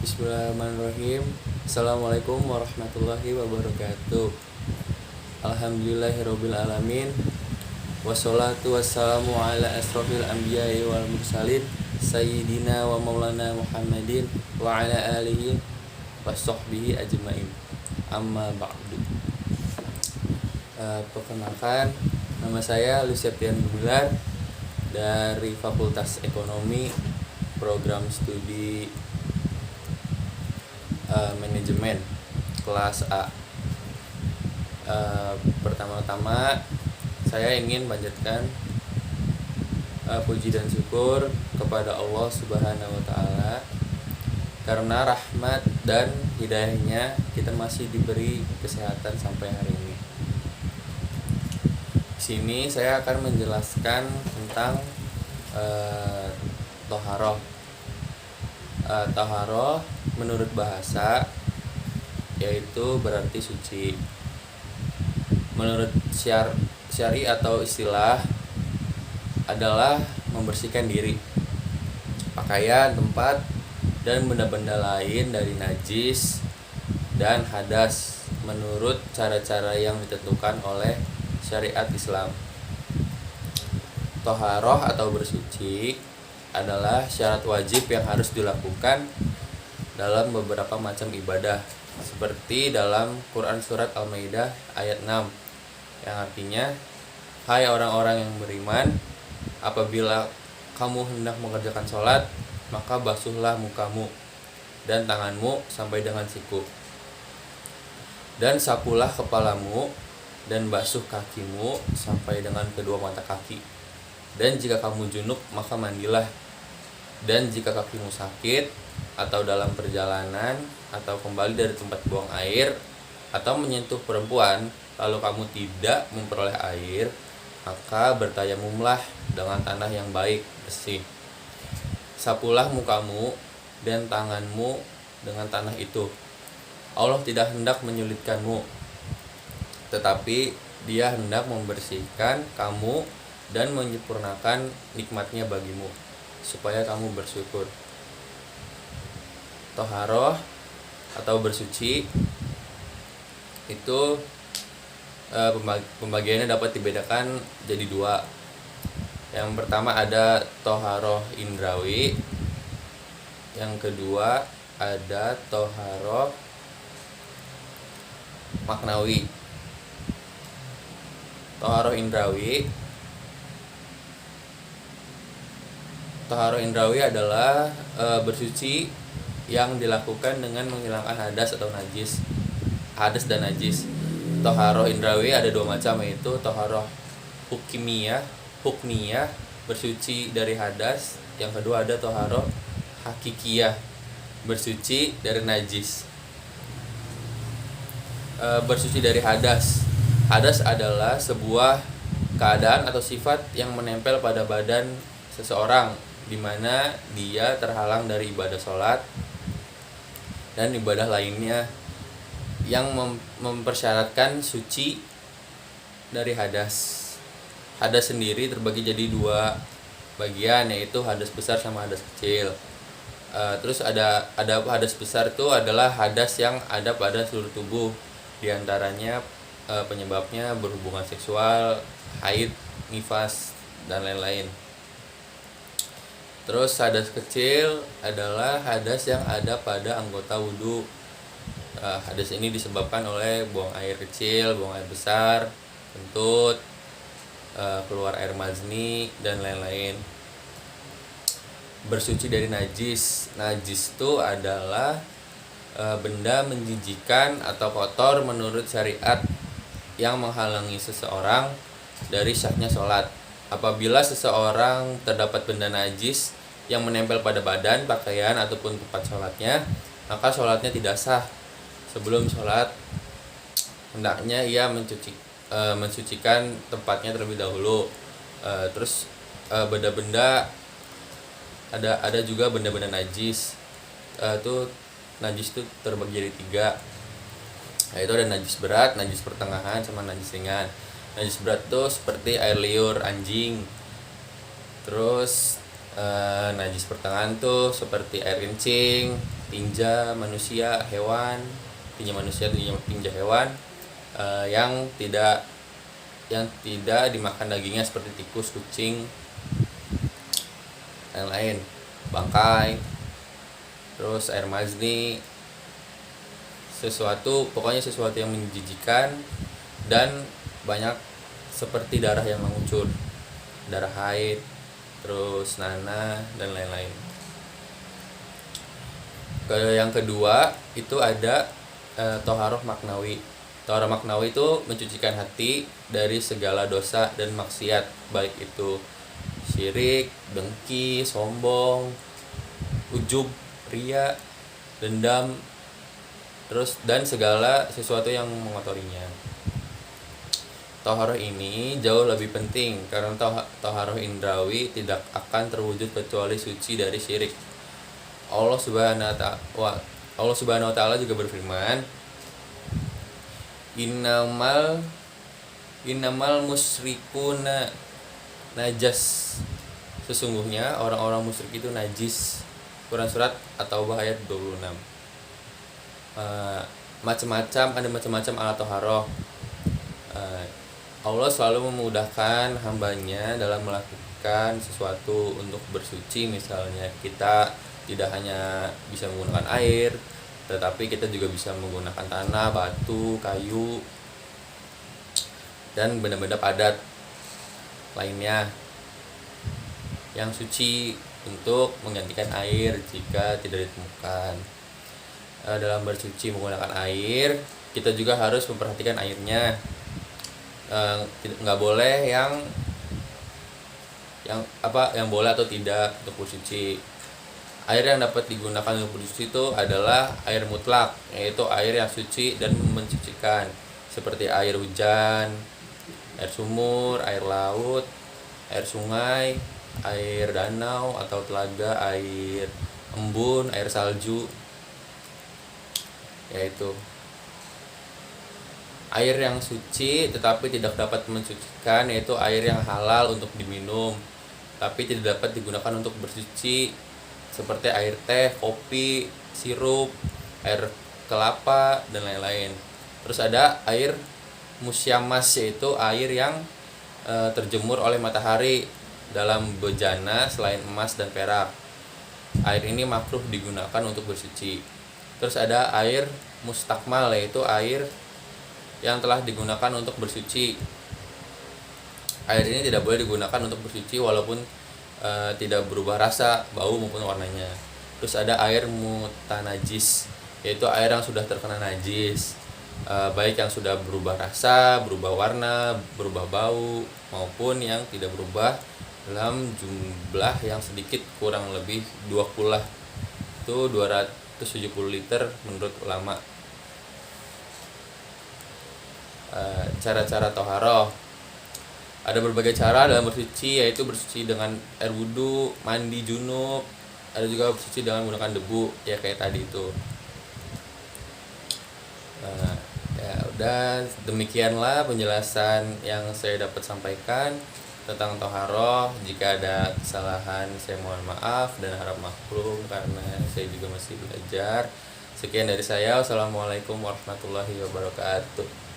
Bismillahirrahmanirrahim. Assalamualaikum warahmatullahi wabarakatuh. Alhamdulillahirabbil alamin. Wassalatu wassalamu ala asrofil anbiya'i wal mursalin sayyidina wa maulana Muhammadin wa ala alihi wa sahbihi ajmain. Amma ba'du. Perkenalkan, nama saya Lucian Gumilar dari Fakultas Ekonomi, Program Studi Manajemen kelas A. Pertama-tama saya ingin panjatkan puji dan syukur kepada Allah Subhanahu wa taala karena rahmat dan hidayahnya kita masih diberi kesehatan sampai hari ini. Di sini saya akan menjelaskan tentang toharoh. Toharoh menurut bahasa yaitu berarti suci. Menurut syari atau istilah adalah membersihkan diri, pakaian, tempat, dan benda-benda lain dari najis dan hadas menurut cara-cara yang ditentukan oleh syariat Islam. Toharoh atau bersuci adalah syarat wajib yang harus dilakukan dalam beberapa macam ibadah, seperti dalam Quran Surat Al-Maidah ayat 6 yang artinya, hai orang-orang yang beriman, apabila kamu hendak mengerjakan sholat, maka basuhlah mukamu dan tanganmu sampai dengan siku, dan sapulah kepalamu dan basuh kakimu sampai dengan kedua mata kaki, dan jika kamu junub maka mandilah, dan jika kakimu sakit atau dalam perjalanan atau kembali dari tempat buang air atau menyentuh perempuan lalu kamu tidak memperoleh air, maka bertayamumlah dengan tanah yang baik, bersih. Sapulah mukamu dan tanganmu dengan tanah itu. Allah tidak hendak menyulitkanmu, tetapi Dia hendak membersihkan kamu dan menyempurnakan nikmatnya bagimu, supaya kamu bersyukur. Toharoh atau bersuci itu pembagiannya dapat dibedakan jadi dua. Yang pertama ada toharoh indrawi, yang kedua ada toharoh maknawi. Toharoh indrawi adalah bersuci yang dilakukan dengan menghilangkan hadas dan najis. Toharoh indrawi ada dua macam, yaitu toharoh hukmiyah bersuci dari hadas, yang kedua ada toharoh hakikiyah bersuci dari najis. Bersuci dari hadas adalah sebuah keadaan atau sifat yang menempel pada badan seseorang di mana dia terhalang dari ibadah sholat dan ibadah lainnya yang mempersyaratkan suci dari hadas. Hadas sendiri terbagi jadi dua bagian, yaitu hadas besar sama hadas kecil. Terus ada hadas besar itu adalah hadas yang ada pada seluruh tubuh, diantaranya penyebabnya berhubungan seksual, haid, nifas, dan lain-lain. Terus hadas kecil adalah hadas yang ada pada anggota wudhu. Hadas ini disebabkan oleh buang air kecil, buang air besar, kentut, keluar air mazni, dan lain-lain. Bersuci dari najis itu adalah benda menjijikan atau kotor menurut syariat yang menghalangi seseorang dari sahnya sholat. Apabila seseorang terdapat benda najis yang menempel pada badan, pakaian, ataupun tempat sholatnya, maka sholatnya tidak sah. Sebelum sholat, hendaknya ia mensucikan tempatnya terlebih dahulu. Terus benda-benda ada juga benda-benda najis. Najis itu terbagi jadi tiga, yaitu ada najis berat, najis pertengahan, sama najis ringan. Najis berat itu seperti air liur anjing. Terus najis pertengahan tuh seperti air kencing, tinja manusia, hewan, tinja manusia, tinja hewan, yang tidak dimakan dagingnya seperti tikus, kucing, lain-lain, bangkai, terus air mazni, pokoknya sesuatu yang menjijikan dan banyak seperti darah yang mengucur, darah haid, terus nanah dan lain-lain. Yang kedua itu ada toharoh maknawi. Toharoh maknawi itu mencucikan hati dari segala dosa dan maksiat, baik itu syirik, dengki, sombong, ujub, ria, dendam, terus dan segala sesuatu yang mengotorinya. Toharoh ini jauh lebih penting karena toharoh indrawi tidak akan terwujud kecuali suci dari syirik. Allah Subhanahu wa taala juga berfirman, Innamal musyrikuna najas. Sesungguhnya orang-orang musyrik itu najis. Quran surat At-Taubah ayat 26. Ada macam-macam alat toharoh. Allah selalu memudahkan hambanya dalam melakukan sesuatu untuk bersuci. Misalnya kita tidak hanya bisa menggunakan air, tetapi kita juga bisa menggunakan tanah, batu, kayu, dan benda-benda padat lainnya yang suci untuk menggantikan air jika tidak ditemukan. Dalam bersuci menggunakan air, kita juga harus memperhatikan airnya. Nggak boleh yang boleh atau tidak untuk bersuci. Air yang dapat digunakan untuk bersuci itu adalah air mutlak, yaitu air yang suci dan mensucikan, seperti air hujan, air sumur, air laut, air sungai, air danau atau telaga, air embun, air salju, yaitu air yang suci tetapi tidak dapat mensucikan, yaitu air yang halal untuk diminum tapi tidak dapat digunakan untuk bersuci, seperti air teh, kopi, sirup, air kelapa, dan lain-lain. Terus ada air musyamas, yaitu air yang terjemur oleh matahari dalam bejana selain emas dan perak. Air ini makruh digunakan untuk bersuci. Terus ada air mustakmal, yaitu air yang telah digunakan untuk bersuci. Air ini tidak boleh digunakan untuk bersuci walaupun tidak berubah rasa, bau maupun warnanya. Terus ada air mutanajis, yaitu air yang sudah terkena najis, baik yang sudah berubah rasa, berubah warna, berubah bau, maupun yang tidak berubah dalam jumlah yang sedikit, kurang lebih 2 kulah, itu 270 liter menurut ulama. Cara-cara toharoh, ada berbagai cara dalam bersuci, yaitu bersuci dengan air wudhu, mandi junub, ada juga bersuci dengan menggunakan debu, ya kayak tadi itu. Ya udah, demikianlah penjelasan yang saya dapat sampaikan tentang toharoh. Jika ada kesalahan saya mohon maaf dan harap maklum karena saya juga masih belajar. Sekian dari saya. Wassalamualaikum warahmatullahi wabarakatuh.